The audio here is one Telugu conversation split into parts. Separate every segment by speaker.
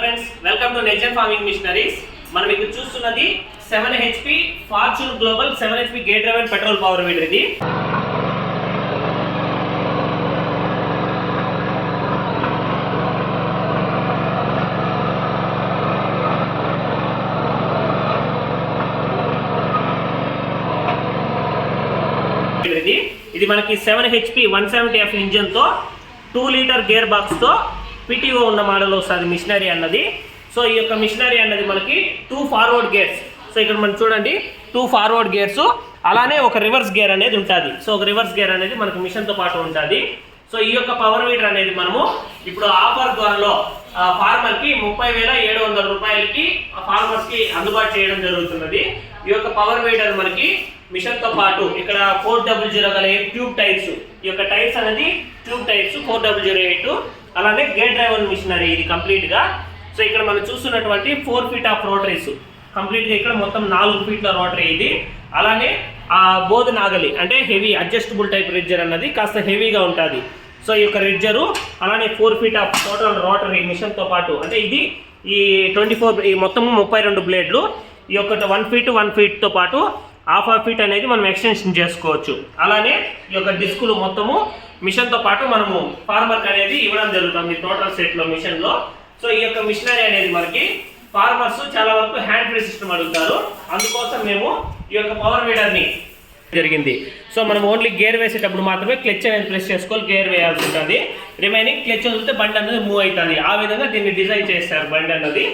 Speaker 1: Friends, welcome to next farming machineries. మనం ఇక్కడ చూస్తున్నది 7 HP fortune global 7 HP gate driven petrol power weeder. ఇది మనకి 7 HP 170F ఇంజన్ తో 2 లీటర్ గేర్ బాక్స్ తో PTO ఉన్న మోడల్ వస్తుంది మిషనరీ అన్నది. సో ఈ యొక్క మిషనరీ అన్నది మనకి 2 ఫార్వర్డ్ గేర్స్. సో ఇక్కడ మనం చూడండి 2 ఫార్వర్డ్ గేర్స్, అలానే ఒక రివర్స్ గేర్ అనేది ఉంటుంది. సో ఒక రివర్స్ గేర్ అనేది మనకి మిషన్తో పాటు ఉంటుంది. సో ఈ యొక్క పవర్ వీడర్ అనేది మనము ఇప్పుడు ఆఫర్ ద్వారాలో ఫార్మర్కి 30,700 రూపాయలకి ఫార్మర్స్కి అందుబాటు చేయడం జరుగుతున్నది. ఈ యొక్క పవర్ వీడర్ మనకి మిషన్తో పాటు ఇక్కడ 400 గల ట్యూబ్ టైర్స్, ఈ యొక్క టైర్స్ అనేది ట్యూబ్ టైర్స్ 4008, అలానే గేట్ డ్రైవెన్ మిషనరీ ఇది కంప్లీట్గా. సో ఇక్కడ మనం చూస్తున్నటువంటి 4 ఫీట్ ఆఫ్ రోటరీస్ కంప్లీట్గా, ఇక్కడ మొత్తం 4 ఫీట్ల రోటరీ ఇది. అలానే బోధ నాగలి అంటే హెవీ అడ్జస్టబుల్ టైప్ రిడ్జర్ అన్నది కాస్త హెవీగా ఉంటుంది. సో ఈ యొక్క రిడ్జరు అలానే 4 ఫీట్ ఆఫ్ టోటల్ రోటరీ మిషన్తో పాటు, అంటే ఇది ఈ 24 ఈ మొత్తము 32 బ్లేడ్లు. ఈ యొక్క 1 ఫీట్తో పాటు హాఫ్ ఫీట్ అనేది మనం ఎక్స్టెన్షన్ చేసుకోవచ్చు. అలానే ఈ యొక్క డిస్కులు మొత్తము మిషన్తో పాటు మనము ఫార్మర్కి అనేది ఇవ్వడం జరుగుతుంది టోటల్ సెట్లో మిషన్లో. సో ఈ యొక్క మిషనరీ అనేది మనకి ఫార్మర్స్ చాలా వరకు హ్యాండ్ ఫ్రీ సిస్టమ్ అడుగుతారు, అందుకోసం మేము ఈ యొక్క పవర్ వీడర్ని జరిగింది. సో మనం ఓన్లీ గేర్ వేసేటప్పుడు మాత్రమే క్లచ్ అనేది ప్రెస్ చేసుకోవాలి, గేర్ వేయాల్సి ఉంటుంది. రిమైనింగ్ క్లచ్ వదిలితే బండి అనేది మూవ్ అవుతుంది. ఆ విధంగా దీన్ని డిజైన్ చేస్తారు బండి అన్నది.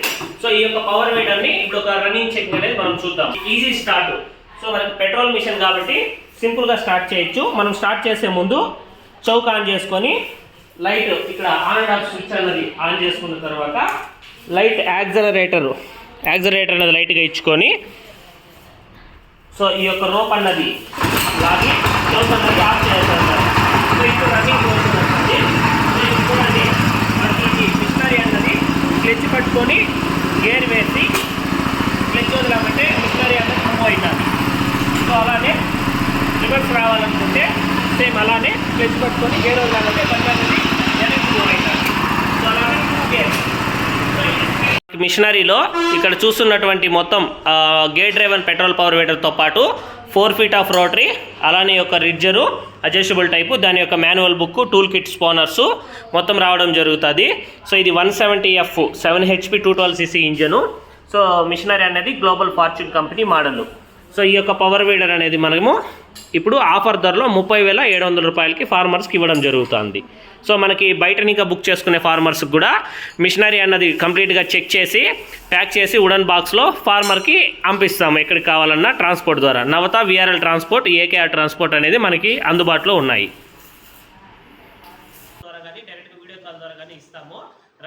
Speaker 1: సో ఈ యొక్క పవర్ వీడర్ని ఇప్పుడు ఒక రన్నింగ్ చెక్ అనేది మనం చూద్దాం. Easy start. సో మనకి పెట్రోల్ మిషన్ కాబట్టి సింపుల్గా స్టార్ట్ చేయొచ్చు. మనం స్టార్ట్ చేసే ముందు చౌక్ ఆన్ చేసుకొని లైట్ ఇక్కడ ఆన్ అండ్ ఆఫ్ స్విచ్ అన్నది ఆన్ చేసుకున్న తర్వాత లైట్ యాక్సలరేటర్ అనేది లైట్గా ఇచ్చుకొని, సో ఈ యొక్క రోప్ అన్నది లాగి చౌక్ అన్నది ఆఫ్ చేస్తారు. సో ఇప్పుడు రన్నింగ్ అవుతుంది. చూడండి మనకి ఈ మిషనరీ అన్నది క్లచ్ పట్టుకొని గేర్ వేసి క్లచ్ వదిలామంటే మిషనరీ అన్నది మూవ్ అవుతుంది. సో అలానే రివర్స్ రావాలనుకుంటే సేమ్ అలానే క్లచ్ పట్టుకొని గేర్ వదిలామంటే బండి అనేది వెనక్కి మూవ్ అవుతుంది. సో అలానే గేర్ మిషనరీలో ఇక్కడ చూస్తున్నటువంటి మొత్తం గేట్ డ్రైవెన్ పెట్రోల్ పవర్ వీడర్తో పాటు 4 ఫీట్ ఆఫ్ రోటరీ, అలానే యొక్క రిడ్జరు అడ్జస్టబుల్ టైపు, దాని యొక్క manual book, tool kit spanners మొత్తం రావడం జరుగుతుంది. సో ఇది 170F 7 HP 212cc engine. So machinery అనేది global fortune company model. So ఈ యొక్క పవర్ వీడర్ అనేది మనము ఇప్పుడు ఆఫర్ ధరలో 30,700 రూపాయలకి ఫార్మర్స్కి ఇవ్వడం జరుగుతుంది. సో మనకి బయట ఇంకా బుక్ చేసుకునే ఫార్మర్స్కి కూడా మిషనరీ అన్నది కంప్లీట్గా చెక్ చేసి ప్యాక్ చేసి వుడెన్ బాక్స్లో ఫార్మర్కి పంపిస్తాము ఎక్కడికి కావాలన్నా ట్రాన్స్పోర్ట్ ద్వారా. నవత, VRL ట్రాన్స్పోర్ట్, AKR ట్రాన్స్పోర్ట్ అనేది మనకి అందుబాటులో ఉన్నాయి. ద్వారా కానీ డైరెక్ట్ వీడియో కాల్ ద్వారా కానీ ఇస్తాము. ఏ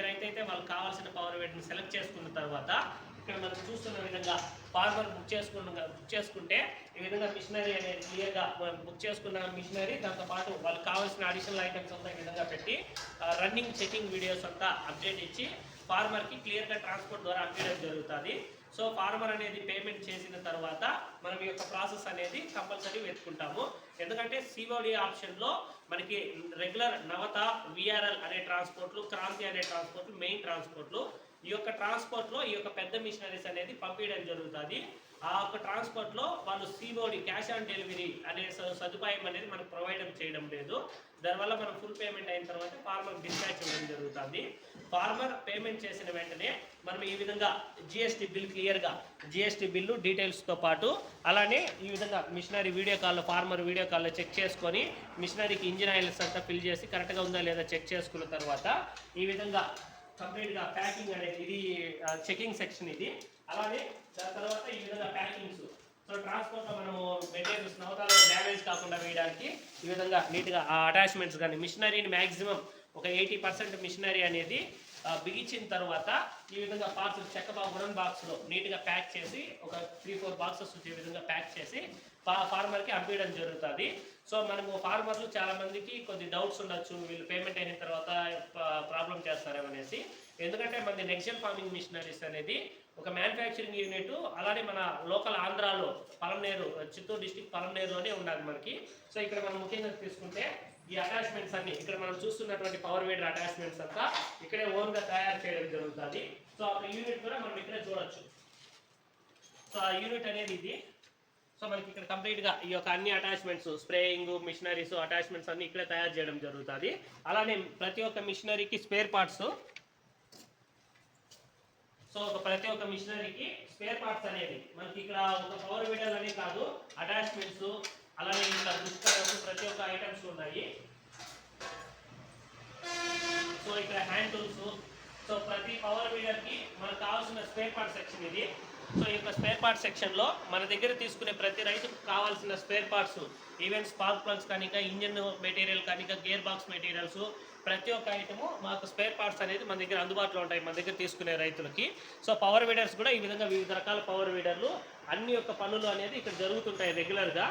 Speaker 1: రైతు అయితే వాళ్ళకి కావాల్సిన పవర్ వీడర్ని సెలెక్ట్ చేసుకున్న తర్వాత ఇక్కడ మనం చూస్తున్న విధంగా ఫార్మర్ బుక్ చేసుకుంటే ఈ విధంగా మిషనరీ అనేది క్లియర్గా బుక్ చేసుకున్న మిషనరీ, దాంతోపాటు వాళ్ళకి కావాల్సిన అడిషనల్ ఐటమ్స్ అంతా ఈ విధంగా పెట్టి రన్నింగ్ చెకింగ్ వీడియోస్ అంతా అప్డేట్ ఇచ్చి ఫార్మర్కి క్లియర్గా ట్రాన్స్పోర్ట్ ద్వారా అప్డేట్ జరుగుతుంది. సో ఫార్మర్ అనేది పేమెంట్ చేసిన తర్వాత మనం ఈ యొక్క ప్రాసెస్ అనేది కంపల్సరీ వెతుకుంటాము. ఎందుకంటే COD ఆప్షన్లో మనకి రెగ్యులర్ నవత, VRL అనే ట్రాన్స్పోర్ట్లు, క్రాంతి అనే ట్రాన్స్పోర్ట్లు మెయిన్ ట్రాన్స్పోర్ట్లు. ఈ యొక్క ట్రాన్స్పోర్ట్లో ఈ యొక్క పెద్ద మిషనరీస్ అనేది పంపించడం జరుగుతుంది. ఆ యొక్క ట్రాన్స్పోర్ట్లో వాళ్ళు COD క్యాష్ ఆన్ డెలివరీ అనే సదుపాయం అనేది మనకు ప్రొవైడ్ చేయడం లేదు. దానివల్ల మనం ఫుల్ పేమెంట్ అయిన తర్వాత ఫార్మర్ డిస్పాచ్ ఇవ్వడం జరుగుతుంది. ఫార్మర్ పేమెంట్ చేసిన వెంటనే మనం ఈ విధంగా GST బిల్ క్లియర్గా GST బిల్లు డీటెయిల్స్తో పాటు, అలానే ఈ విధంగా మిషనరీ ఫార్మర్ వీడియో కాల్లో చెక్ చేసుకొని మిషనరీకి ఇంజిన్ ఆయిల్స్ అంతా ఫిల్ చేసి కరెక్ట్గా ఉందా లేదా చెక్ చేసుకున్న తర్వాత ఈ విధంగా కంప్లీట్గా ప్యాకింగ్ అనేది ఇది చెకింగ్ సెక్షన్ ఇది. అలానే దాని తర్వాత ఈ విధంగా ప్యాకింగ్స్. సో ట్రాన్స్పోర్ట్లో మనము మెటీరియల్స్ నవతాలో డ్యామేజ్ కాకుండా వేయడానికి ఈ విధంగా నీట్గా ఆ అటాచ్మెంట్స్ కానీ మిషనరీని మ్యాక్సిమం ఒక 80% మిషనరీ అనేది బిగించిన తర్వాత ఈ విధంగా పార్సల్ వుడెన్ బాక్స్లో నీట్గా ప్యాక్ చేసి ఒక 3-4 బాక్సెస్ ఈ విధంగా ప్యాక్ చేసి ఫార్మర్కి పంపించడం జరుగుతుంది. సో మనము ఫార్మర్లు చాలామందికి కొద్ది డౌట్స్ ఉండొచ్చు, వీళ్ళు పేమెంట్ అయిన తర్వాత ప్రాబ్లం చేస్తారేమనేసి. ఎందుకంటే మన నెక్స్ట్ ఫార్మింగ్ మిషనరీస్ అనేది ఒక మ్యానుఫ్యాక్చరింగ్ యూనిట్, అలానే మన లోకల్ ఆంధ్రాలో పలమనేరు, చిత్తూరు డిస్టిక్ పలమనేరులోనే ఉన్నది మనకి. సో ఇక్కడ మనం ముఖ్యంగా తీసుకుంటే ఈ అటాచ్మెంట్స్ అన్ని ఇక్కడ మనం చూస్తున్నటువంటి పవర్ వీడర్ అటాచ్మెంట్స్ అంతా ఇక్కడే ఓన్ గా తయారు చేయడం జరుగుతుంది. సో ఆ యూనిట్ కూడా మనం ఇక్కడే చూడొచ్చు. సో ఆ యూనిట్ అనేది ఇది. సో మనకి ఇక్కడ కంప్లీట్ గా ఈ యొక్క అన్ని అటాచ్మెంట్స్, స్ప్రేయింగ్ మిషనరీస్ అటాచ్మెంట్స్ అన్ని ఇక్కడే తయారు చేయడం జరుగుతుంది. అలానే ప్రతి ఒక్క మిషనరీకి స్పేర్ పార్ట్స్, సో ప్రతి ఒక్క మిషనరీకి స్పేర్ పార్ట్స్ అనేది మనకి ఇక్కడ ఒక పవర్ వీడర్ అనే కాదు, అటాచ్మెంట్స్ అలానే ఇంకా ప్రతి ఒక్క ఐటమ్స్ ఉన్నాయి. సో ఇక్కడ హ్యాండ్ టూల్స్, సో ప్రతి పవర్ వీడర్ కి మనకు కావాల్సిన స్పేర్ పార్ట్ సెక్షన్ ఇది. సో ఈ యొక్క స్పేర్ పార్ట్ సెక్షన్ లో మన దగ్గర తీసుకునే ప్రతి రైతుకు కావాల్సిన spare parts, even spark plugs కానీ, ఇంజిన్ మెటీరియల్ కానీ, గేర్ బాక్స్ మెటీరియల్స్, ప్రతి ఒక్క ఐటము మాకు స్పేర్ పార్ట్స్ అనేది మన దగ్గర అందుబాటులో ఉంటాయి మన దగ్గర తీసుకునే రైతులకి. సో పవర్ వీడర్స్ కూడా ఈ విధంగా వివిధ రకాల పవర్ వీడర్లు అన్ని యొక్క పనులు అనేది ఇక్కడ జరుగుతుంటాయి రెగ్యులర్గా.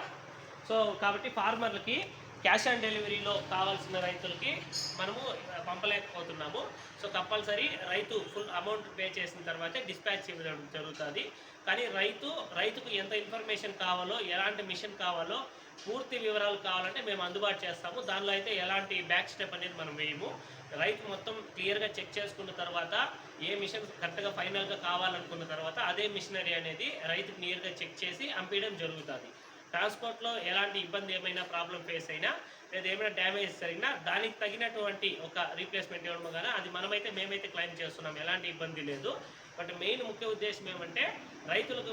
Speaker 1: సో కాబట్టి ఫార్మర్లకి క్యాష్ ఆన్ డెలివరీలో కావాల్సిన రైతులకి మనము పంపలేకపోతున్నాము. సో కంపల్సరీ రైతు ఫుల్ అమౌంట్ పే చేసిన తర్వాతే డిస్పాచ్ ఇవ్వడం జరుగుతుంది. కానీ రైతుకు ఎంత ఇన్ఫర్మేషన్ కావాలో, ఎలాంటి మిషన్ కావాలో, పూర్తి వివరాలు కావాలంటే మేము అందుబాటు చేస్తాము. దానిలో అయితే ఎలాంటి బ్యాక్ స్టెప్ అనేది మనం వేయము. రైతు మొత్తం క్లియర్గా చెక్ చేసుకున్న తర్వాత ఏ మిషన్ కరెక్ట్గా ఫైనల్గా కావాలనుకున్న తర్వాత అదే మిషనరీ అనేది రైతుకు క్లియర్గా చెక్ చేసి పంపించడం జరుగుతుంది. ట్రాన్స్పోర్ట్లో ఎలాంటి ఇబ్బంది ఏమైనా ప్రాబ్లం ఫేస్ అయినా లేదా ఏమైనా డ్యామేజ్ జరిగినా దానికి తగినటువంటి ఒక రీప్లేస్మెంట్ ఇవ్వడం కానీ అది మేమైతే క్లెయిమ్ చేస్తున్నాం, ఎలాంటి ఇబ్బంది లేదు. బట్ మెయిన్ ముఖ్య ఉద్దేశం ఏమంటే రైతులకు